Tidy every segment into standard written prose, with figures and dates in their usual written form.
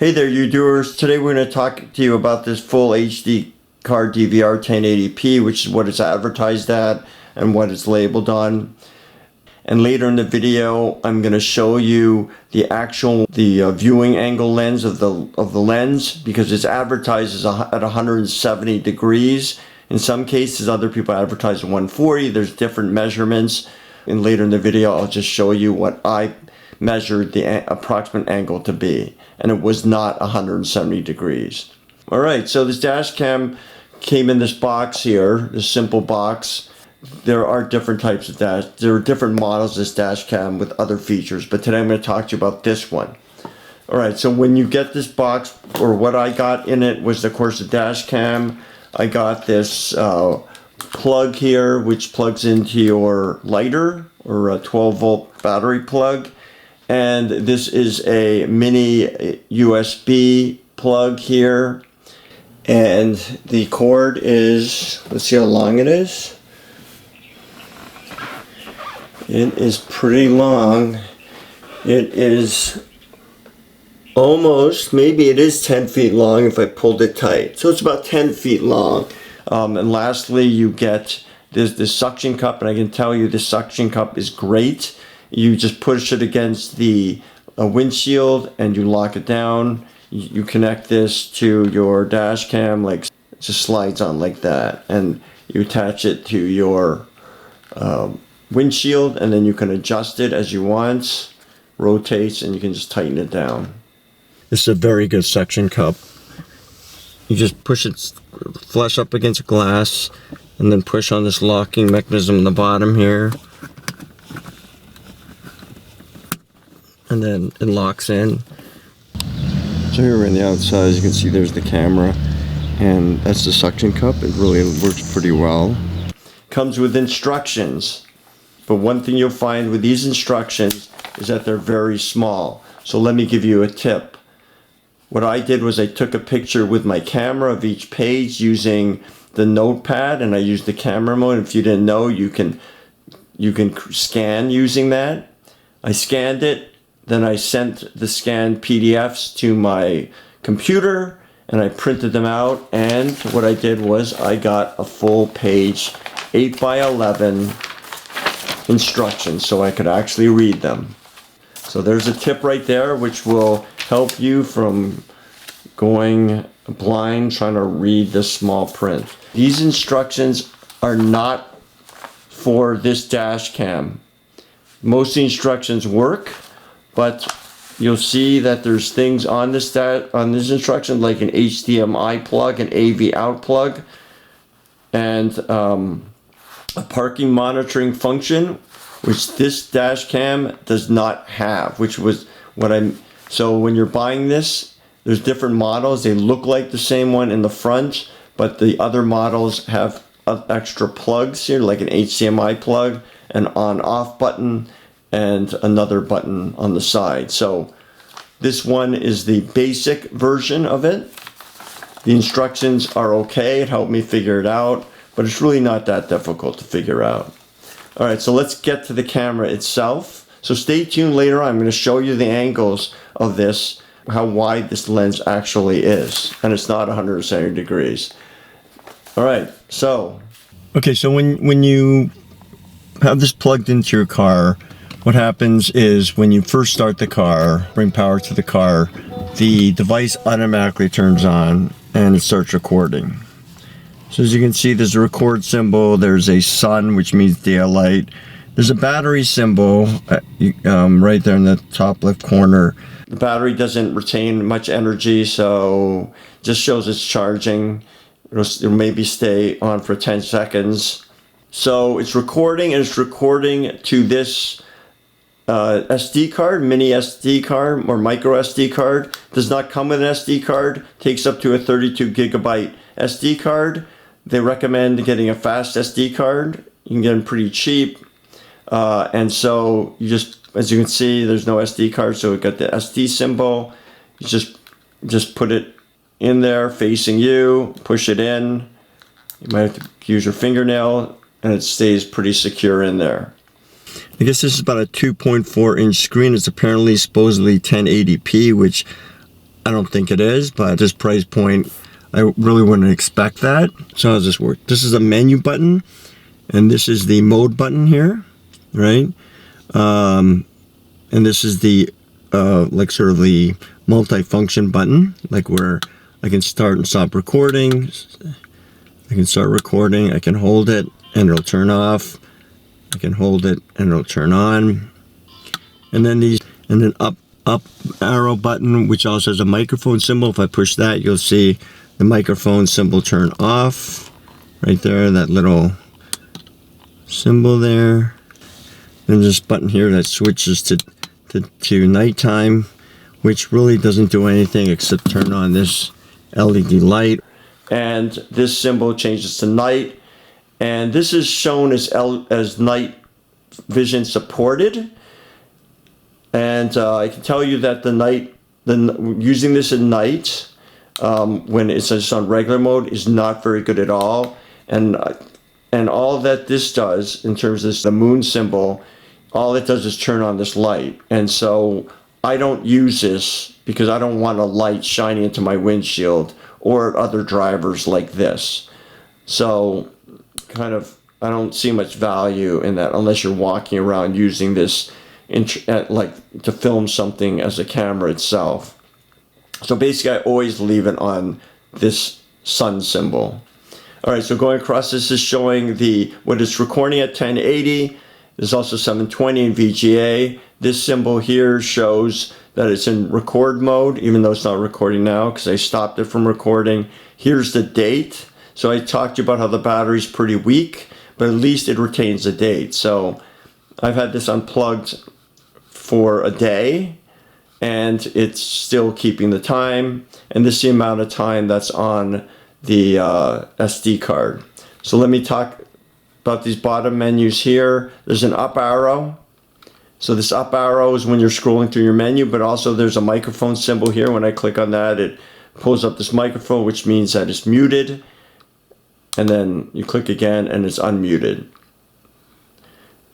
Hey there, you doers. Today we're going to talk to you about this full HD card DVR 1080p, which is what it's advertised at and what it's labeled on. And later in the video, I'm going to show you the viewing angle lens of the lens, because it's advertised at 170 degrees. In some cases, other people advertise at 140. There's different measurements. And later in the video, I'll just show you what I measured the approximate angle to be, and it was not 170 degrees. All right, so this dash cam came in this box here, this simple box. There are different types of there are different models of this dash cam with other features, but today I'm going to talk to you about this one. All right, so when you get this box, or what I got in it was, of course, the dash cam. I got this plug here, which plugs into your lighter, or a 12-volt battery plug. And this is a mini USB plug here. And the cord is, let's see how long it is. It is pretty long. It is almost, maybe it is 10 feet long if I pulled it tight. So it's about 10 feet long. And lastly, you get this suction cup, and I can tell you this suction cup is great. You just push it against the windshield and you lock it down. You connect this to your dash cam, like it just slides on like that, and you attach it to your windshield, and then you can adjust it as you want, rotates, and you can just tighten it down. This is a very good suction cup. You just push it flush up against glass, and then push on this locking mechanism in the bottom here. And then it locks in. So here we're on the outside, as you can see, there's the camera, and that's the suction cup. It really works pretty well. Comes with instructions, but one thing you'll find with these instructions is that they're very small. So let me give you a tip. What I did was I took a picture with my camera of each page using the notepad, and I used the camera mode. If you didn't know, you can scan using that. I scanned it. Then I sent the scanned PDFs to my computer, and I printed them out, and what I did was I got a full page 8x11 instructions so I could actually read them. So there's a tip right there which will help you from going blind trying to read this small print. These instructions are not for this dash cam. Most of the instructions work, but you'll see that there's things on this instruction, like an HDMI plug, an AV out plug, and a parking monitoring function, which this dash cam does not have, which was so when you're buying this, there's different models. They look like the same one in the front, but the other models have extra plugs here, like an HDMI plug, an on-off button, and another button on the side. So this one is the basic version of it. The instructions are okay. It helped me figure it out, but it's really not that difficult to figure out. All right, so let's get to the camera itself. So stay tuned later on. I'm going to show you the angles of this, how wide this lens actually is, and it's not 170 degrees. All right, so. Okay, so when you have this plugged into your car, what happens is when you first start the car, bring power to the car, the device automatically turns on and it starts recording. So as you can see, there's a record symbol, there's a sun, which means daylight. There's a battery symbol right there in the top left corner. The battery doesn't retain much energy, so just shows it's charging. It'll maybe stay on for 10 seconds. So it's recording, and it's recording to this SD card, mini SD card or micro SD card. Does not come with an SD card, takes up to a 32 gigabyte SD card. They recommend getting a fast SD card. You can get them pretty cheap. And so you just, as you can see, there's no SD card, so it got the SD symbol. You just put it in there facing you, push it in. You might have to use your fingernail, and it stays pretty secure in there. I guess this is about a 2.4 inch screen. It's apparently supposedly 1080p, which I don't think it is, but at this price point, I really wouldn't expect that. So how does this work? This is a menu button, and this is the mode button here, right? And this is the like sort of the multi-function button, like where I can start and stop recording. I can start recording, I can hold it and it'll turn off. I can hold it and it'll turn on. And then up arrow button, which also has a microphone symbol. If I push that, you'll see the microphone symbol turn off. Right there, that little symbol there. Then this button here that switches to nighttime, which really doesn't do anything except turn on this LED light. And this symbol changes to night. And this is shown as night vision supported. And I can tell you that using this at night, when it's just on regular mode, is not very good at all. And all that this does in terms of the moon symbol, all it does is turn on this light. And so I don't use this because I don't want a light shining into my windshield or other drivers like this. So kind of, I don't see much value in that unless you're walking around using this like to film something as a camera itself. So basically I always leave it on this sun symbol. All right, so going across, this is showing what it's recording at 1080. There's also 720 in VGA. This symbol here shows that it's in record mode, even though it's not recording now because I stopped it from recording. Here's the date. So I talked to you about how the battery's pretty weak, but at least it retains the date. So I've had this unplugged for a day and it's still keeping the time. And this is the amount of time that's on the SD card. So let me talk about these bottom menus here. There's an up arrow. So this up arrow is when you're scrolling through your menu, but also there's a microphone symbol here. When I click on that, it pulls up this microphone, which means that it's muted. And then you click again and it's unmuted.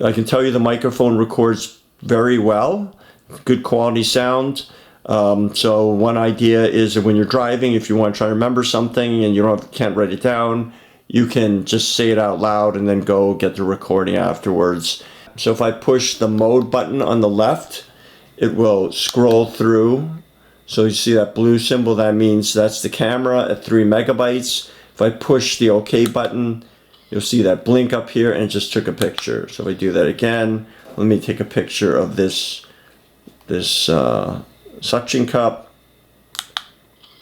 I can tell you the microphone records very well, good quality sound. So one idea is that when you're driving, if you want to try to remember something and you can't write it down, you can just say it out loud and then go get the recording afterwards. So if I push the mode button on the left, it will scroll through. So you see that blue symbol, that means that's the camera at 3 megabytes. If I push the OK button, you'll see that blink up here and it just took a picture. So if I do that again, let me take a picture of this suction cup.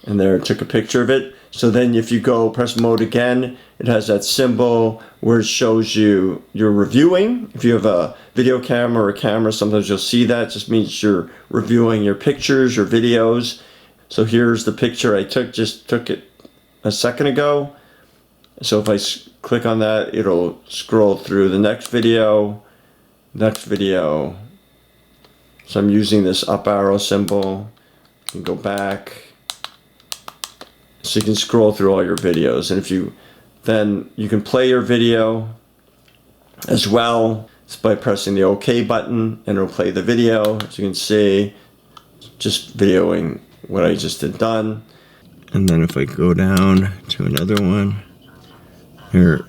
And there it took a picture of it. So then if you go press mode again, it has that symbol where it shows you you're reviewing. If you have a video camera or a camera, sometimes you'll see that. It just means you're reviewing your pictures, your videos. So here's the picture I just took it a second ago. So if I click on that, it'll scroll through the next video. So I'm using this up arrow symbol. You can go back. So you can scroll through all your videos, and then you can play your video as well. It's by pressing the OK button, and it'll play the video. As you can see, just videoing what I just had done. And then if I go down to another one here,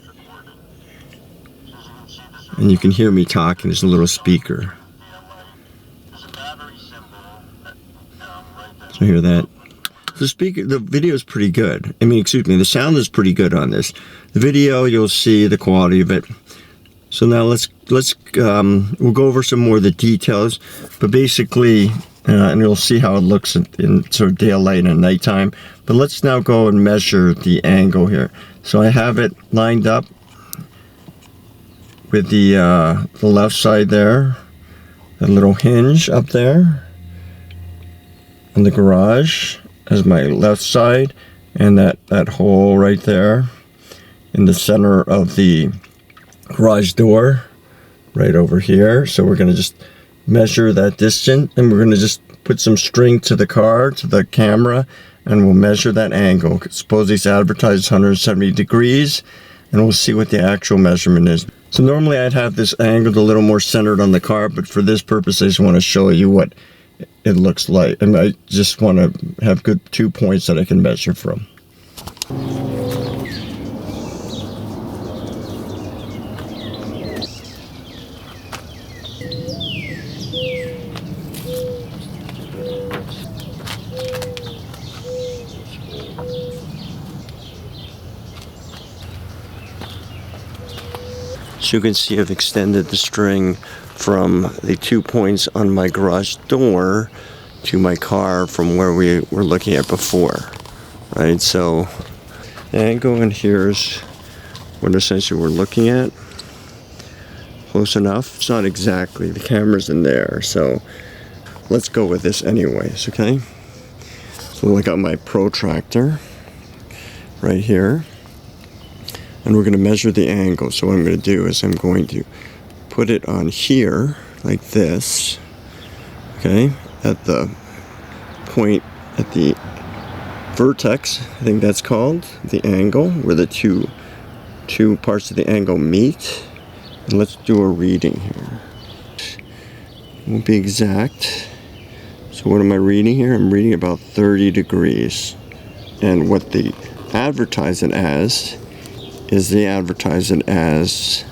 and you can hear me talking. There's a little speaker. So hear that. The video is pretty good. The sound is pretty good on this. The video, you'll see the quality of it. So now we'll go over some more of the details, but basically, and you'll see how it looks in sort of daylight and nighttime. But let's now go and measure the angle here. So I have it lined up with the left side there, a little hinge up there in the garage as my left side, and that hole right there in the center of the garage door right over here. So we're going to just measure that distance, and we're going to just put some string to the car, to the camera, and we'll measure that angle. Suppose it's advertised 170 degrees, and we'll see what the actual measurement is. So normally I'd have this angled a little more centered on the car, but for this purpose I just want to show you what it looks like. And I just want to have good 2 points that I can measure from. So you can see I've extended the string from the 2 points on my garage door to my car from where we were looking at before, right? So the angle in here is what essentially we're looking at. Close enough. It's not exactly, the camera's in there, so let's go with this anyways, okay? So I got my protractor right here, and we're going to measure the angle. So what I'm going to do is I'm going to put it on here like this, okay, at the point, at the vertex, I think that's called, the angle, where the two parts of the angle meet. And let's do a reading here. It won't be exact. So what am I reading here? I'm reading about 30 degrees. And what they advertise it as is they advertise it as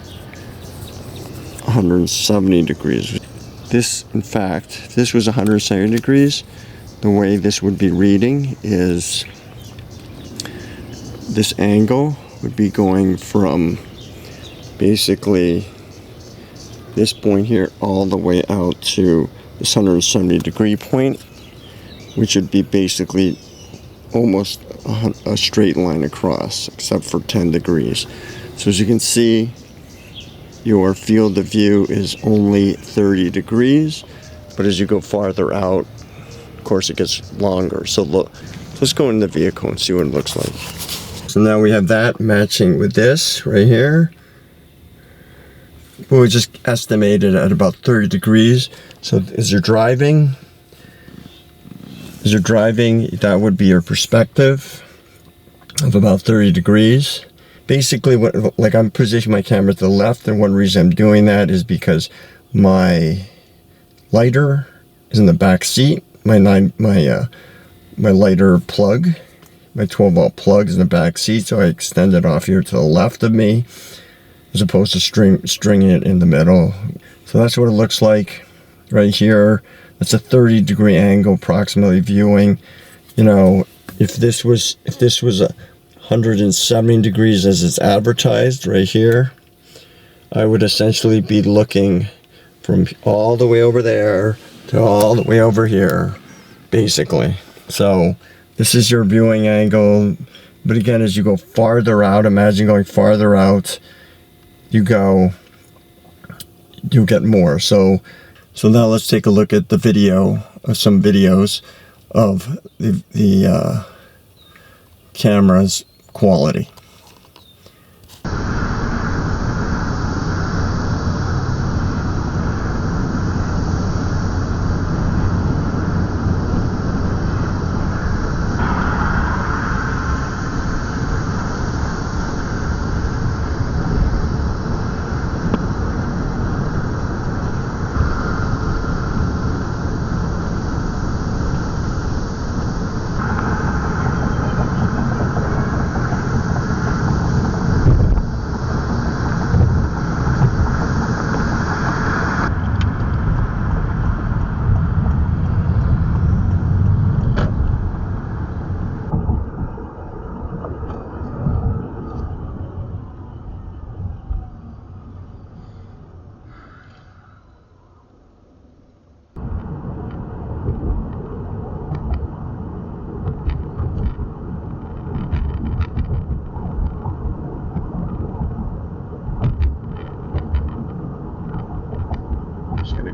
170 degrees. This, in fact, if this was 170 degrees, the way this would be reading is this angle would be going from basically this point here all the way out to this 170 degree point, which would be basically almost a straight line across, except for 10 degrees. So as you can see, your field of view is only 30 degrees, but as you go farther out, of course, it gets longer. So look, let's go in the vehicle and see what it looks like. So now we have that matching with this right here. We just estimated at about 30 degrees. So as you're driving, that would be your perspective of about 30 degrees. Basically, like I'm positioning my camera to the left, and one reason I'm doing that is because my lighter is in the back seat. My lighter plug, my 12-volt plug is in the back seat, so I extend it off here to the left of me, as opposed to stringing it in the middle. So that's what it looks like right here. That's a 30-degree angle, approximately viewing. You know, if this was 170 degrees as it's advertised right here, I would essentially be looking from all the way over there to all the way over here, basically. So this is your viewing angle. But again, as you go farther out, imagine going farther out, you get more. So now let's take a look at the video, some videos of the camera's quality.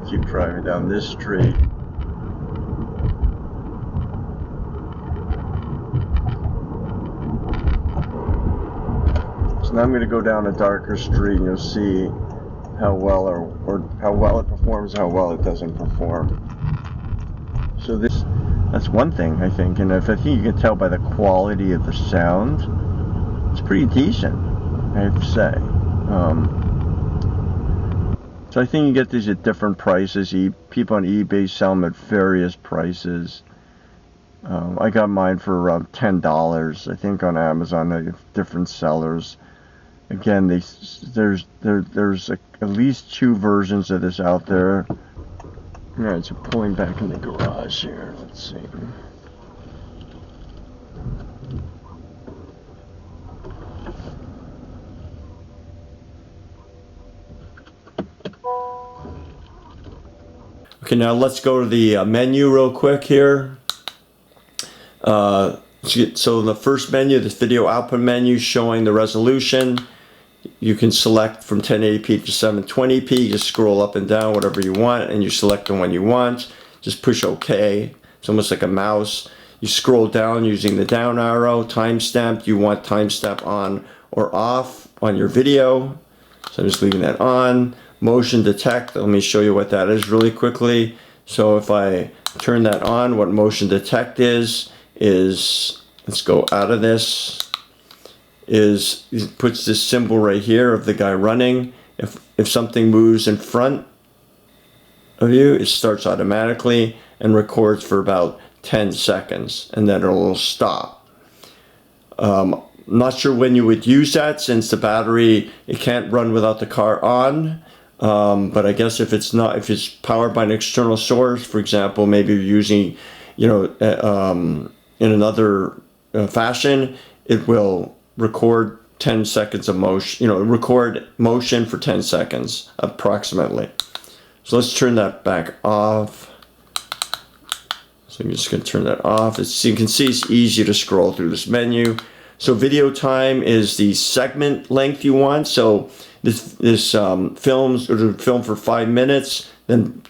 Keep driving down this street. So now I'm going to go down a darker street, and you'll see how well or how well it performs, how well it doesn't perform. So that's one thing, I think, and I think you can tell by the quality of the sound, it's pretty decent, I have to say. So I think you get these at different prices. People on eBay sell them at various prices. I got mine for around $10. I think on Amazon they have different sellers. Again, there's at least 2 versions of this out there. Alright, so pulling back in the garage here. Let's see. Okay, now let's go to the menu real quick here. So in the first menu, this video output menu showing the resolution. You can select from 1080p to 720p. Just scroll up and down, whatever you want, and you select the one you want. Just push OK. It's almost like a mouse. You scroll down using the down arrow. Timestamp. You want timestamp on or off on your video. So I'm just leaving that on. Motion detect. Let me show you what that is really quickly. So if I turn that on, what motion detect is let's go out of this. It puts this symbol right here of the guy running. If something moves in front of you, it starts automatically and records for about 10 seconds, and then it'll stop. Not sure when you would use that, since the battery, it can't run without the car on. But I guess if it's powered by an external source, for example, maybe you're using, in another fashion, it will record 10 seconds of motion, record motion for 10 seconds approximately. So let's turn that back off. So I'm just going to turn that off. You can see it's easy to scroll through this menu. So video time is the segment length you want. So this films or film for 5 minutes, then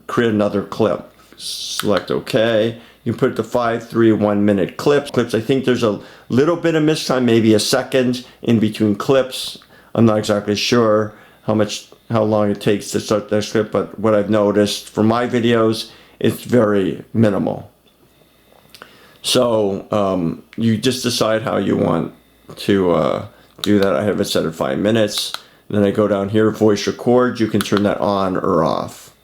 create another clip. Select OK. You can put the 5, 3, 1 minute clips. I think there's a little bit of miss time, maybe a second in between clips. I'm not exactly sure how long it takes to start that clip, but what I've noticed for my videos, it's very minimal. So you just decide how you want to do that. I have it set at 5 minutes. Then I go down here, voice record. You can turn that on or off,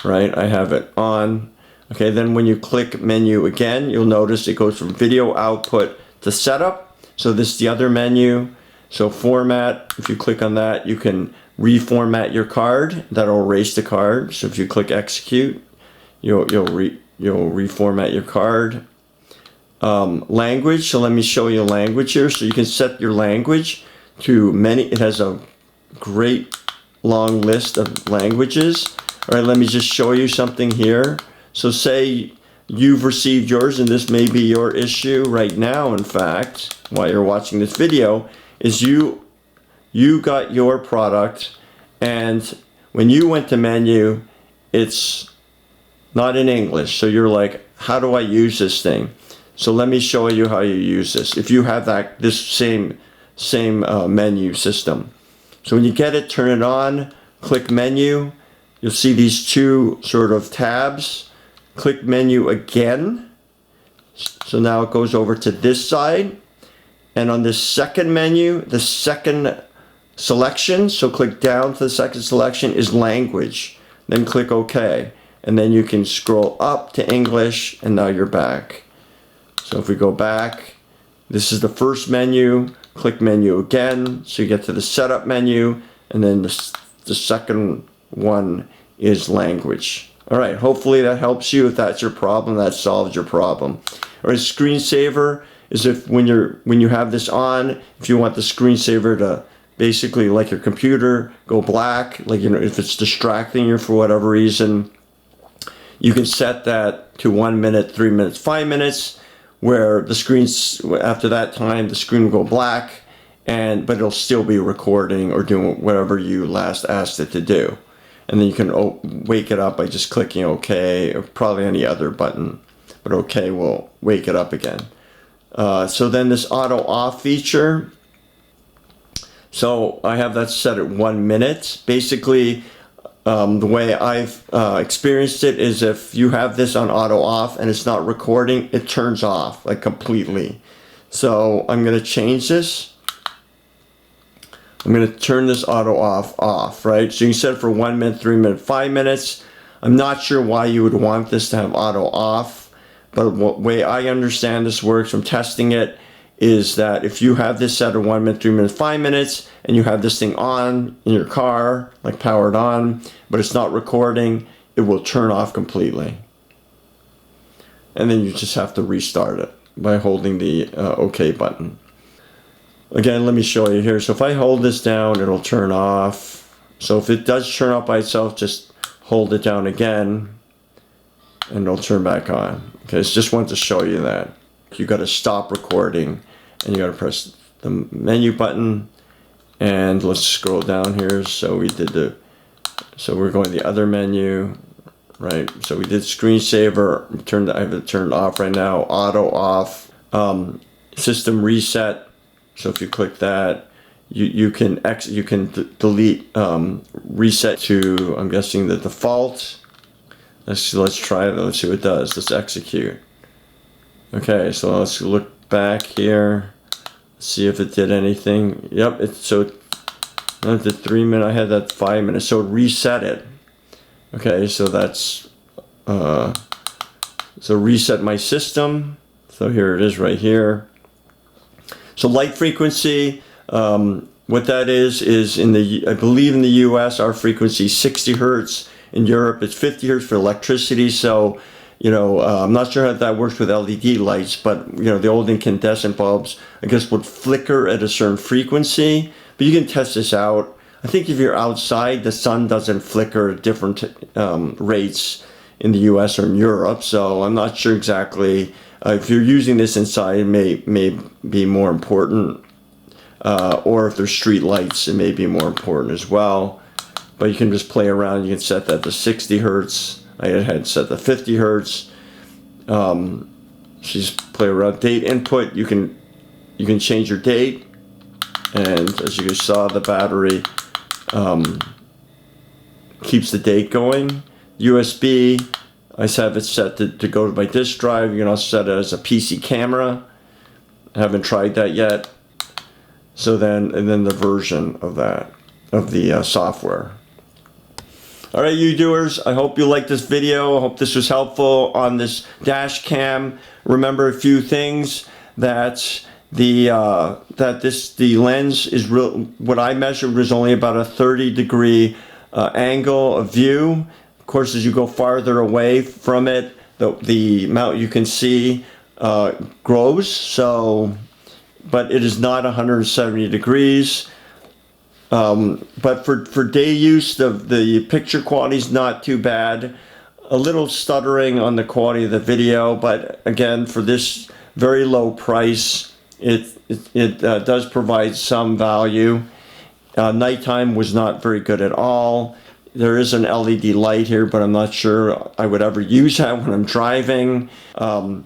right? I have it on. Okay, then when you click menu again, you'll notice it goes from video output to setup. So this is the other menu. So format, if you click on that, you can reformat your card. That'll erase the card. So if you click execute, you'll reformat your card. Language, so let me show you language here. So you can set your language to many. It has a great long list of languages. All right, let me just show you something here. So say you've received yours, and this may be your issue right now, in fact, while you're watching this video, is you got your product, and when you went to menu, it's not in English. So you're like, how do I use this thing? So let me show you how you use this. If you have this same menu system. So when you get it, turn it on, click menu. You'll see these 2 sort of tabs. Click menu again. So now it goes over to this side. And on this second menu, the second selection, so click down to the second selection, is language. Then click OK. And then you can scroll up to English, and now you're back. So if we go back, this is the first menu. Click menu again, so you get to the setup menu, and then the second one is language. All right, hopefully that helps you. If that's your problem, that solves your problem. All right, screensaver is when you have this on, if you want the screensaver to basically, like your computer, go black, like if it's distracting you for whatever reason, you can set that to 1 minute, 3 minutes, 5 minutes, where the screens, after that time, the screen will go black, but it'll still be recording or doing whatever you last asked it to do. And then you can wake it up by just clicking OK, or probably any other button, but OK will wake it up again. So then this auto off feature, so I have that set at 1 minute. Basically, the way I've experienced it is if you have this on auto off and it's not recording, it turns off like completely. So I'm going to change this. I'm going to turn this auto off, right? So you can set it for 1 minute, 3 minutes, 5 minutes. I'm not sure why you would want this to have auto off, but the way I understand this works from testing it is that if you have this set at 1 minute, 3 minutes, 5 minutes, and you have this thing on in your car, like powered on, but it's not recording, it will turn off completely. And then you just have to restart it by holding the OK button. Again, let me show you here. So if I hold this down, it'll turn off. So if it does turn off by itself, just hold it down again and it'll turn back on. Okay, so just wanted to show you that. You got to stop recording and you got to press the menu button, and let's scroll down here. So we're going to the other menu, right? So we did screensaver, I have it turned off right now, auto off, system reset. So if you click that, you can delete, reset to, I'm guessing, the default. Let's try it. Let's see what it does. Let's execute. Okay, so let's look back here, see if it did anything. Yep, I did 3 minutes. I had that 5 minutes, so it reset it. Okay, so that's so reset my system. So here it is right here. So light frequency, what that is I believe in the US our frequency is 60 hertz. In Europe it's 50 hertz for electricity. So, you know, I'm not sure how that works with LED lights, but, you know, the old incandescent bulbs, I guess, would flicker at a certain frequency. But you can test this out. I think if you're outside, the sun doesn't flicker at different rates in the US or in Europe. So I'm not sure exactly. If you're using this inside, it may be more important. Or if there's street lights, it may be more important as well. But you can just play around. You can set that to 60 hertz. I had set to 50 hertz. So just play around. Date input, you can change your date. And as you guys saw, the battery keeps the date going. USB, I have it set to go to my disk drive. You can also set it as a PC camera. I haven't tried that yet. So then, and then the version of that, of the software. All right, you doers, I hope you liked this video. I hope this was helpful on this dash cam. Remember a few things, that the lens is real. What I measured was only about a 30-degree angle of view. Of course, as you go farther away from it, the amount you can see grows. So, but it is not 170 degrees. But for day use, the picture quality is not too bad. A little stuttering on the quality of the video, but again, for this very low price, it does provide some value. Nighttime was not very good at all. There is an LED light here, but I'm not sure I would ever use that when I'm driving.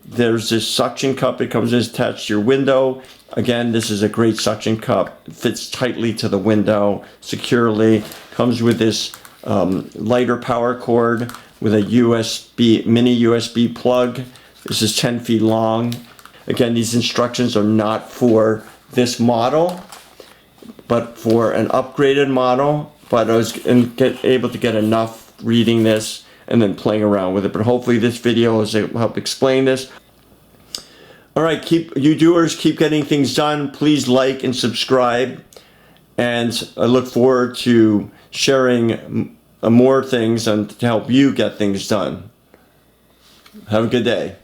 There's this suction cup. It comes attached to your window. Again, this is a great suction cup. It fits tightly to the window securely. Comes with this lighter power cord with a mini USB plug. This is 10 feet long. Again, these instructions are not for this model, but for an upgraded model. But I was able to get enough reading this and then playing around with it. But hopefully this video has helped explain this. All right, you doers, keep getting things done. Please like and subscribe. And I look forward to sharing more things and to help you get things done. Have a good day.